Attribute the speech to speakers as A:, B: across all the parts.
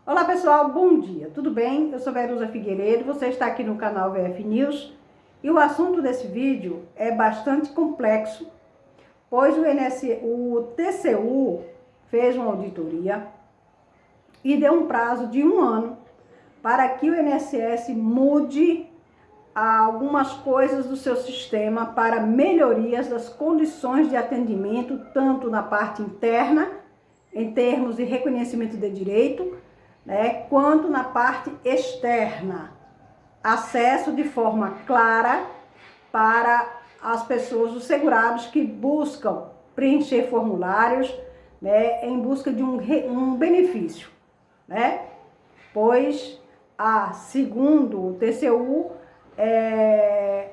A: Olá pessoal, bom dia, tudo bem? Eu sou Verusa Figueiredo, você está aqui no canal VF News e o assunto desse vídeo é bastante complexo, pois o TCU fez uma auditoria e deu um prazo de 1 ano para que o INSS mude algumas coisas do seu sistema para melhorias das condições de atendimento, tanto na parte interna, em termos de reconhecimento de direito, quanto na parte externa, acesso de forma clara para as pessoas, os segurados que buscam preencher formulários, em busca de um benefício, pois, segundo o TCU,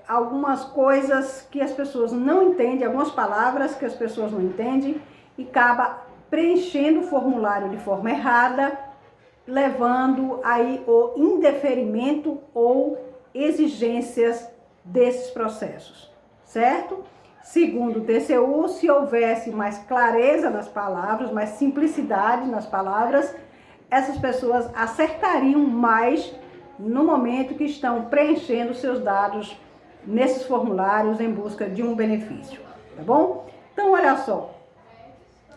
A: algumas coisas que as pessoas não entendem, algumas palavras que as pessoas não entendem e acaba preenchendo o formulário de forma errada, levando aí o indeferimento ou exigências desses processos, certo? Segundo o TCU, se houvesse mais clareza nas palavras, mais simplicidade nas palavras, essas pessoas acertariam mais no momento que estão preenchendo seus dados nesses formulários em busca de um benefício, tá bom? Então, olha só,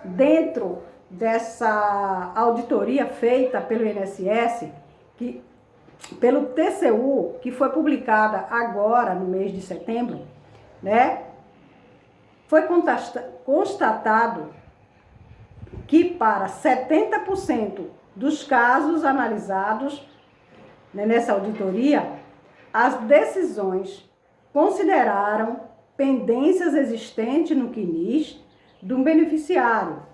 A: dentro dessa auditoria feita pelo INSS, pelo TCU, que foi publicada agora no mês de setembro, foi constatado que para 70% dos casos analisados nessa auditoria, as decisões consideraram pendências existentes no CNIS do beneficiário.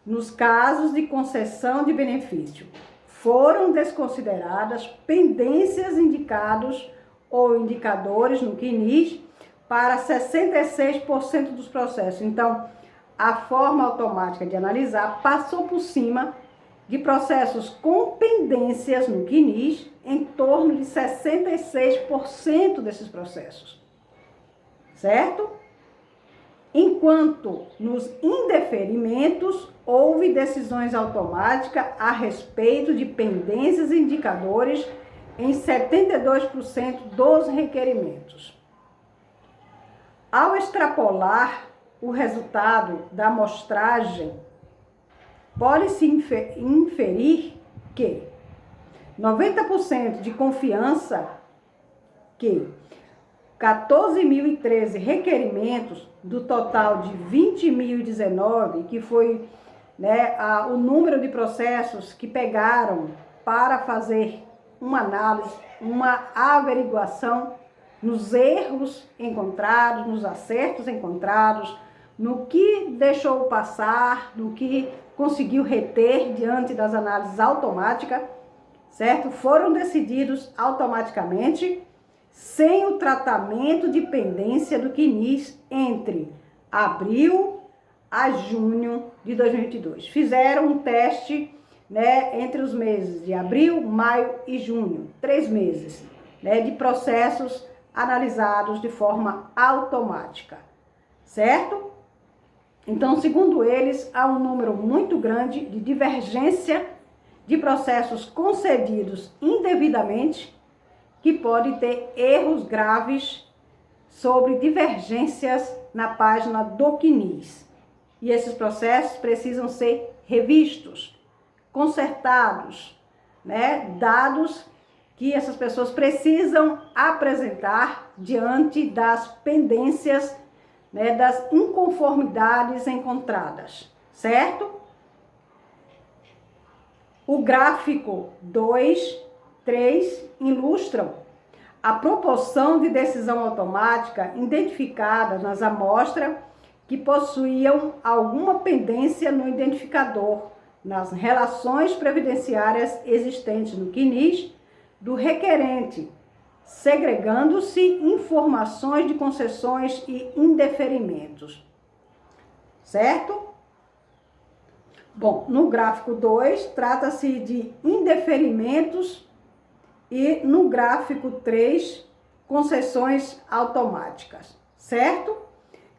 A: Nos casos de concessão de benefício, foram desconsideradas pendências indicados ou indicadores no CNIS para 66% dos processos. Então, a forma automática de analisar passou por cima de processos com pendências no CNIS em torno de 66% desses processos, certo? Enquanto nos indeferimentos houve decisões automáticas a respeito de pendências e indicadores em 72% dos requerimentos. Ao extrapolar o resultado da amostragem, pode-se inferir que 90% de confiança que 14.013 requerimentos do total de 20.019, que foi o número de processos que pegaram para fazer uma análise, uma averiguação nos erros encontrados, nos acertos encontrados, no que deixou passar, no que conseguiu reter diante das análises automáticas, certo? Foram decididos automaticamente, sem o tratamento de pendência do CNIS entre abril a junho de 2022. Fizeram um teste, entre os meses de abril, maio e junho, 3 meses, de processos analisados de forma automática, certo? Então, segundo eles, há um número muito grande de divergência de processos concedidos indevidamente, que pode ter erros graves sobre divergências na página do CNIS. E esses processos precisam ser revistos, consertados, dados que essas pessoas precisam apresentar diante das pendências, das inconformidades encontradas, certo? O gráfico 2, 3 ilustram a proporção de decisão automática identificada nas amostras que possuíam alguma pendência no identificador, nas relações previdenciárias existentes no CNIS do requerente, segregando-se informações de concessões e indeferimentos, certo? Bom, no gráfico 2, trata-se de indeferimentos e no gráfico 3, concessões automáticas, certo?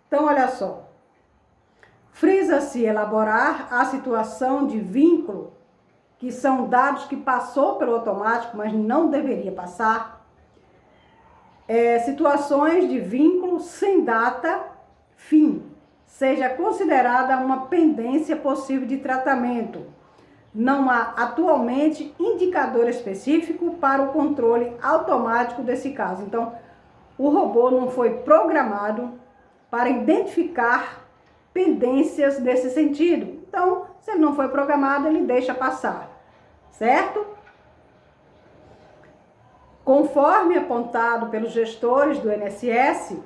A: Então, olha só. Frisa-se elaborar a situação de vínculo que são dados que passou pelo automático, mas não deveria passar. Situações de vínculo sem data fim, seja considerada uma pendência possível de tratamento. Não há atualmente indicador específico para o controle automático desse caso. Então, o robô não foi programado para identificar pendências nesse sentido. Então, se ele não foi programado, ele deixa passar, certo? Conforme apontado pelos gestores do INSS,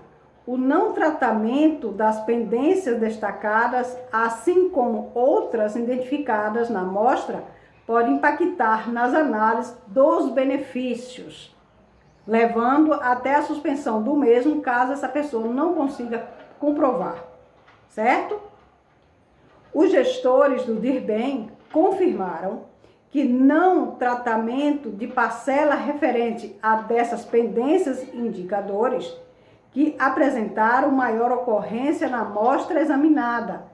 A: o não tratamento das pendências destacadas, assim como outras identificadas na amostra, pode impactar nas análises dos benefícios, levando até a suspensão do mesmo caso essa pessoa não consiga comprovar, certo? Os gestores do DIRBEM confirmaram que não tratamento de parcela referente a dessas pendências indicadores que apresentaram maior ocorrência na amostra examinada,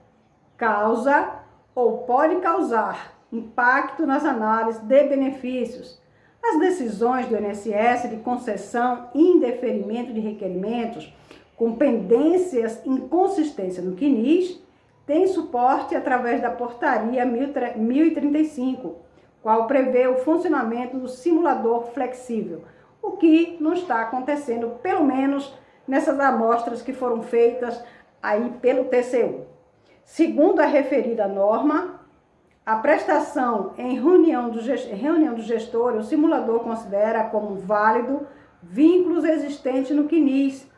A: causa ou pode causar impacto nas análises de benefícios. As decisões do INSS de concessão e indeferimento de requerimentos com pendências inconsistência no CNIS têm suporte através da portaria 1035, qual prevê o funcionamento do simulador flexível, o que não está acontecendo, pelo menos nessas amostras que foram feitas aí pelo TCU. Segundo a referida norma, a prestação em reunião do gestor, o simulador considera como válido vínculos existentes no CNIS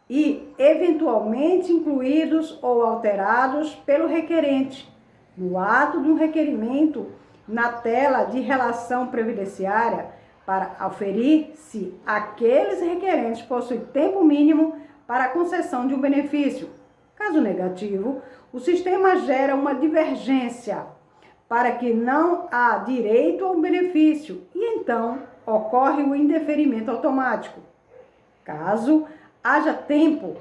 A: e eventualmente incluídos ou alterados pelo requerente. No ato de um requerimento, na tela de relação previdenciária, para aferir se aqueles requerentes possuem tempo mínimo para a concessão de um benefício. Caso negativo, o sistema gera uma divergência para que não há direito ao benefício e então ocorre o indeferimento automático. Caso haja tempo,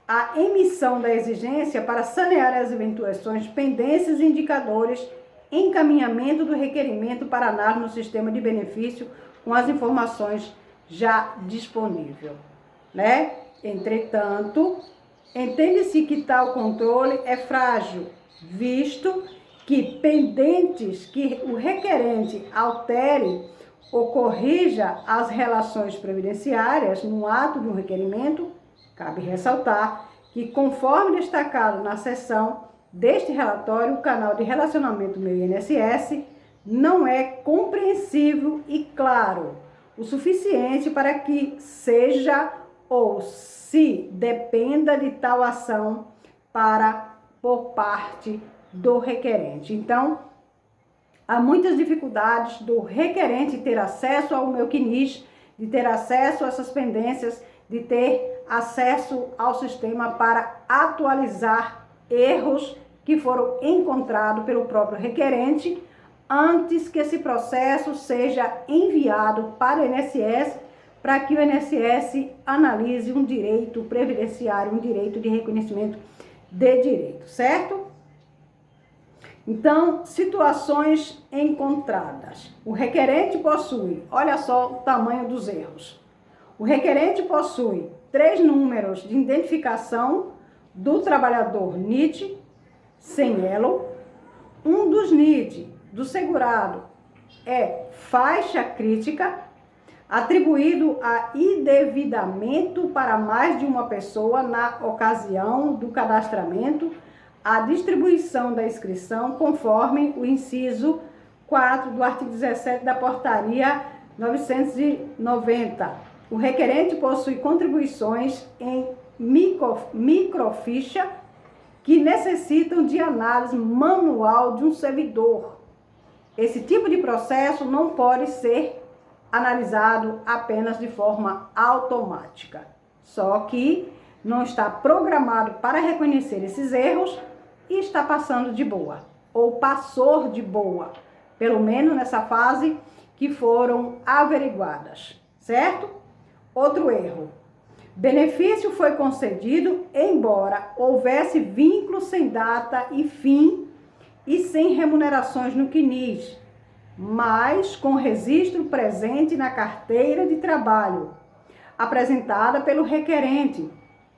A: a emissão da exigência para sanear as eventuais pendências e indicadores, encaminhamento do requerimento para análise no sistema de benefício com as informações já disponíveis, né? Entretanto, entende-se que tal controle é frágil, visto que pendentes que o requerente altere ou corrija as relações previdenciárias no ato de um requerimento, cabe ressaltar que, conforme destacado na seção deste relatório, o canal de relacionamento meu INSS não é compreensível e claro o suficiente para que seja ou se dependa de tal ação por parte do requerente. Então, há muitas dificuldades do requerente ter acesso ao meu CNIS, de ter acesso a essas pendências, de ter acesso ao sistema para atualizar erros que foram encontrados pelo próprio requerente antes que esse processo seja enviado para o INSS, para que o INSS analise um direito previdenciário, um direito de reconhecimento de direito, certo? Então, situações encontradas. O requerente possui, olha só o tamanho dos erros. O requerente possui 3 números de identificação do trabalhador NIT sem elo. Um dos NIT do segurado é faixa crítica, atribuído a indevidamento para mais de uma pessoa na ocasião do cadastramento, a distribuição da inscrição conforme o inciso 4 do artigo 17 da portaria 990. O requerente possui contribuições em microficha que necessitam de análise manual de um servidor. Esse tipo de processo não pode ser analisado apenas de forma automática. Só que não está programado para reconhecer esses erros e está passando de boa, ou passou de boa, pelo menos nessa fase que foram averiguadas, certo? Outro erro. Benefício foi concedido embora houvesse vínculo sem data e fim e sem remunerações no CNIS. mas com registro presente na carteira de trabalho, apresentada pelo requerente,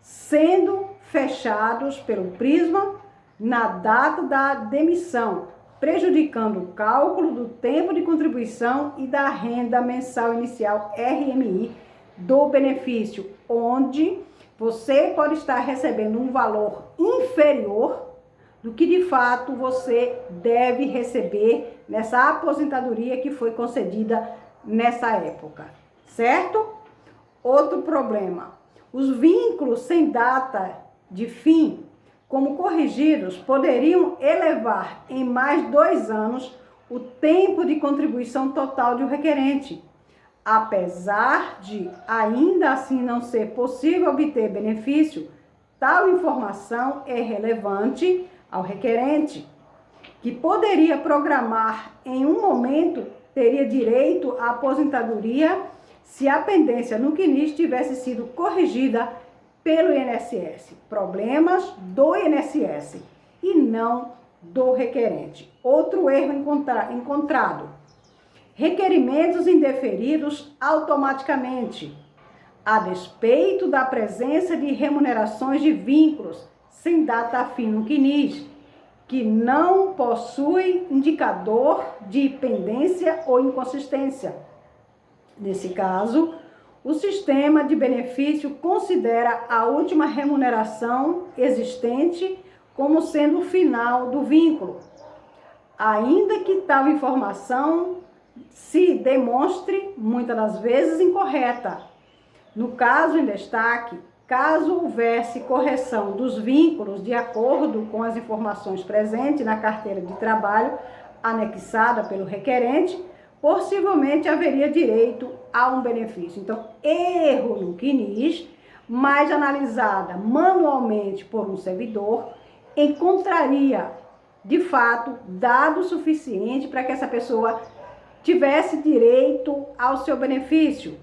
A: sendo fechados pelo prisma na data da demissão, prejudicando o cálculo do tempo de contribuição e da renda mensal inicial RMI do benefício, onde você pode estar recebendo um valor inferior do que de fato você deve receber nessa aposentadoria que foi concedida nessa época, certo? Outro problema, os vínculos sem data de fim, como corrigidos, poderiam elevar em mais 2 anos o tempo de contribuição total do requerente, apesar de ainda assim não ser possível obter benefício. Tal informação é relevante ao requerente, que poderia programar em um momento, teria direito à aposentadoria se a pendência no CNIS tivesse sido corrigida pelo INSS. Problemas do INSS e não do requerente. Outro erro encontrado: requerimentos indeferidos automaticamente, a despeito da presença de remunerações de vínculos sem data fim no CNIS, que não possui indicador de pendência ou inconsistência. Nesse caso, o sistema de benefício considera a última remuneração existente como sendo o final do vínculo, ainda que tal informação se demonstre muitas das vezes incorreta. No caso em destaque, caso houvesse correção dos vínculos de acordo com as informações presentes na carteira de trabalho anexada pelo requerente, possivelmente haveria direito a um benefício. Então, erro no CNIS, mas analisada manualmente por um servidor, encontraria, de fato, dado suficiente para que essa pessoa tivesse direito ao seu benefício,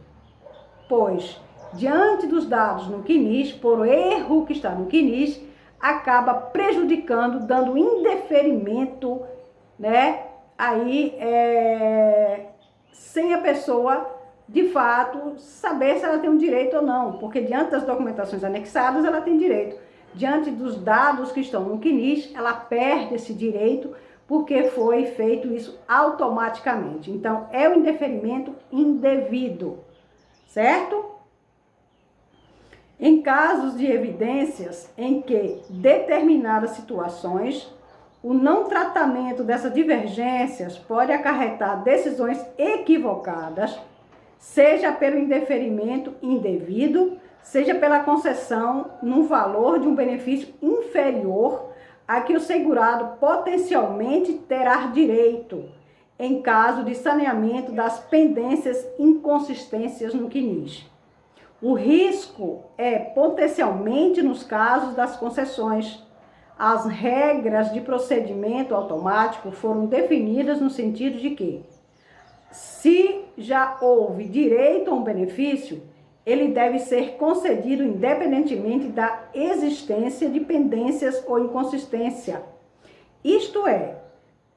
A: pois, diante dos dados no CNIS, por erro que está no CNIS, acaba prejudicando, dando indeferimento, né? Aí, sem a pessoa, de fato, saber se ela tem um direito ou não, porque diante das documentações anexadas, ela tem direito. Diante dos dados que estão no CNIS, ela perde esse direito, porque foi feito isso automaticamente. Então, é um indeferimento indevido, certo? Em casos de evidências em que determinadas situações, o não tratamento dessas divergências pode acarretar decisões equivocadas, seja pelo indeferimento indevido, seja pela concessão no valor de um benefício inferior a que o segurado potencialmente terá direito, em caso de saneamento das pendências inconsistências no CNIS. O risco é potencialmente nos casos das concessões. As regras de procedimento automático foram definidas no sentido de que, se já houve direito a um benefício, ele deve ser concedido independentemente da existência de pendências ou inconsistência. Isto é,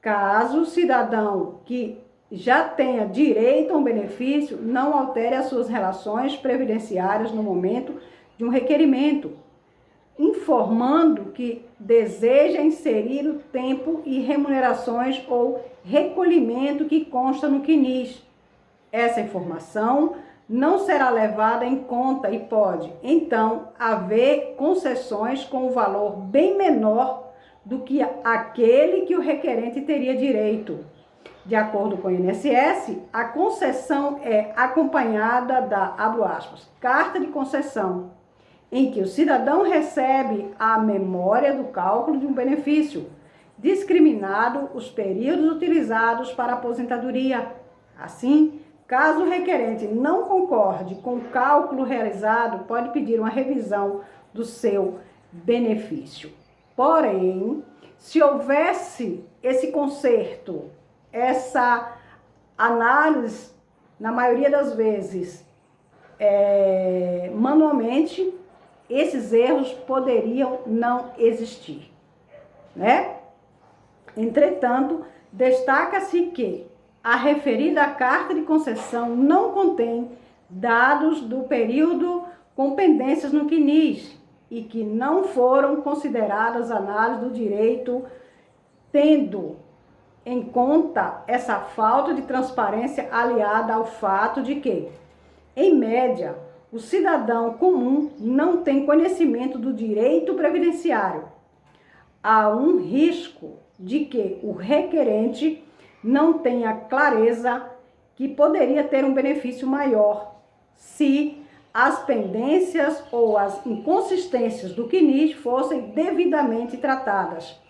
A: caso o cidadão que já tenha direito a um benefício não altere as suas relações previdenciárias no momento de um requerimento, informando que deseja inserir o tempo e remunerações ou recolhimento que consta no CNIS. Essa informação não será levada em conta e pode, então, haver concessões com um valor bem menor do que aquele que o requerente teria direito. De acordo com o INSS, a concessão é acompanhada da, abro aspas, carta de concessão, em que o cidadão recebe a memória do cálculo de um benefício, discriminado os períodos utilizados para a aposentadoria. Assim, caso o requerente não concorde com o cálculo realizado, pode pedir uma revisão do seu benefício. Porém, se houvesse esse conserto, essa análise, na maioria das vezes, manualmente, esses erros poderiam não existir, né? Entretanto, destaca-se que a referida carta de concessão não contém dados do período com pendências no CNIS e que não foram consideradas análises do direito, tendo em conta essa falta de transparência aliada ao fato de que, em média, o cidadão comum não tem conhecimento do direito previdenciário. Há um risco de que o requerente não tenha clareza que poderia ter um benefício maior se as pendências ou as inconsistências do CNIS fossem devidamente tratadas.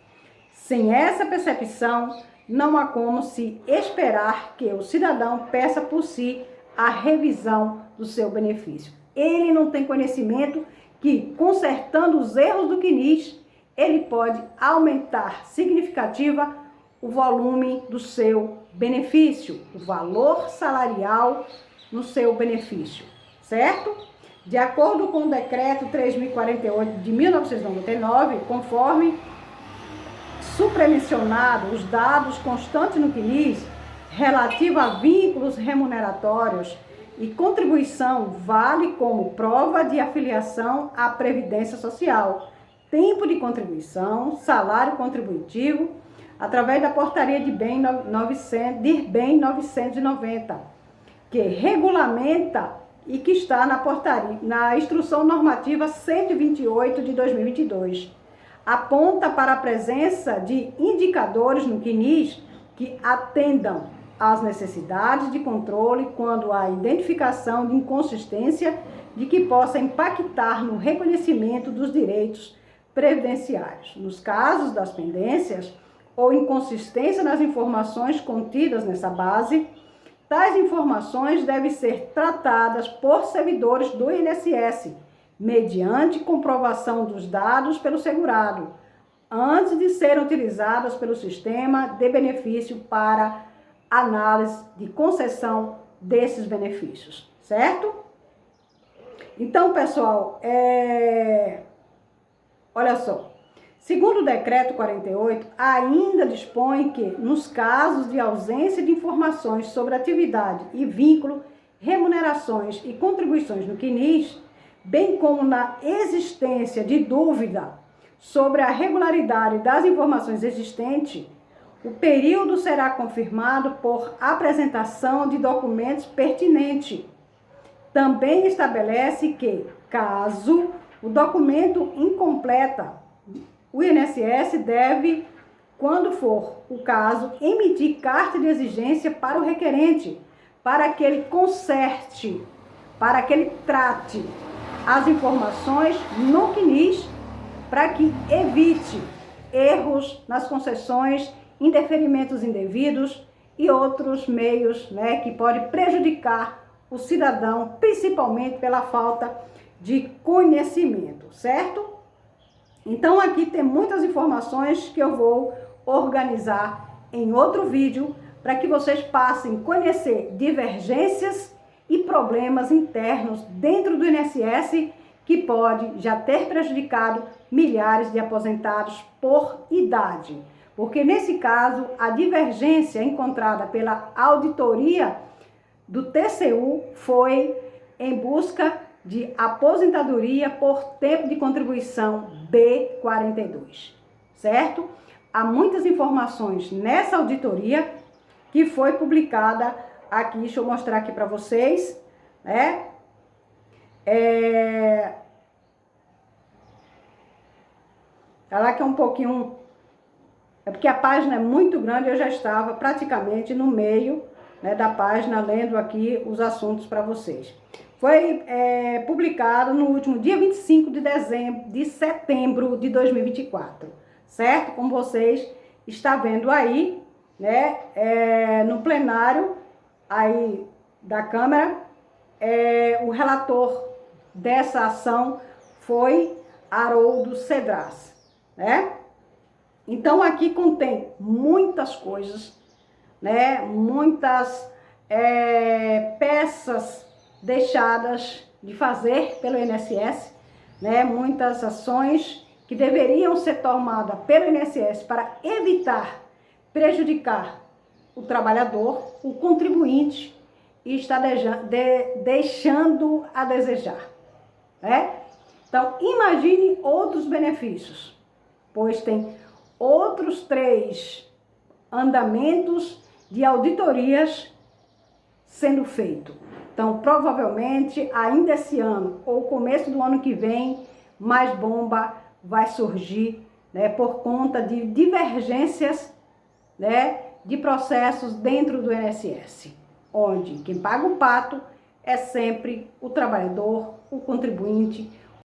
A: Sem essa percepção, não há como se esperar que o cidadão peça por si a revisão do seu benefício. Ele não tem conhecimento que, consertando os erros do CNIS, ele pode aumentar significativa o volume do seu benefício, o valor salarial no seu benefício, certo? De acordo com o decreto 3048 de 1999, conforme supramencionado, os dados constantes no CNIS relativo a vínculos remuneratórios e contribuição vale como prova de afiliação à Previdência Social, tempo de contribuição, salário contributivo, através da portaria de bem 990, que regulamenta e que está na portaria, na Instrução Normativa 128 de 2022. Aponta para a presença de indicadores no CNIS que atendam às necessidades de controle quando há identificação de inconsistência de que possa impactar no reconhecimento dos direitos previdenciários. Nos casos das pendências ou inconsistência nas informações contidas nessa base, tais informações devem ser tratadas por servidores do INSS, mediante comprovação dos dados pelo segurado, antes de serem utilizadas pelo sistema de benefício para análise de concessão desses benefícios, certo? Então, pessoal, olha só, segundo o decreto 48, ainda dispõe que, nos casos de ausência de informações sobre atividade e vínculo, remunerações e contribuições no CNIS, bem como na existência de dúvida sobre a regularidade das informações existentes, o período será confirmado por apresentação de documentos pertinentes. Também estabelece que, caso o documento incompleta, o INSS deve, quando for o caso, emitir carta de exigência para o requerente, para que ele conserte, para que ele trate as informações no CNIS, para que evite erros nas concessões, indeferimentos indevidos e outros meios, né, que podem prejudicar o cidadão, principalmente pela falta de conhecimento, certo? Então aqui tem muitas informações que eu vou organizar em outro vídeo para que vocês passem a conhecer divergências e problemas internos dentro do INSS que pode já ter prejudicado milhares de aposentados por idade. Porque nesse caso, a divergência encontrada pela auditoria do TCU foi em busca de aposentadoria por tempo de contribuição B42, certo? Há muitas informações nessa auditoria que foi publicada aqui, deixa eu mostrar aqui para vocês, né? Tá lá que é um pouquinho, é porque a página é muito grande, eu já estava praticamente no meio, né, da página lendo aqui os assuntos para vocês. Foi publicado no último dia 25 de setembro de 2024, certo? Como vocês estão vendo aí, né, no plenário aí da Câmara, o relator dessa ação foi Haroldo Cedras, né? Então aqui contém muitas coisas, né? Muitas peças deixadas de fazer pelo INSS, né? Muitas ações que deveriam ser tomadas pelo INSS para evitar prejudicar o trabalhador, o contribuinte, está deixando a desejar, né? Então, imagine outros benefícios, pois tem outros 3 andamentos de auditorias sendo feito. Então, provavelmente, ainda esse ano ou começo do ano que vem, mais bomba vai surgir, né, por conta de divergências, né, de processos dentro do INSS, onde quem paga o pato é sempre o trabalhador, o contribuinte,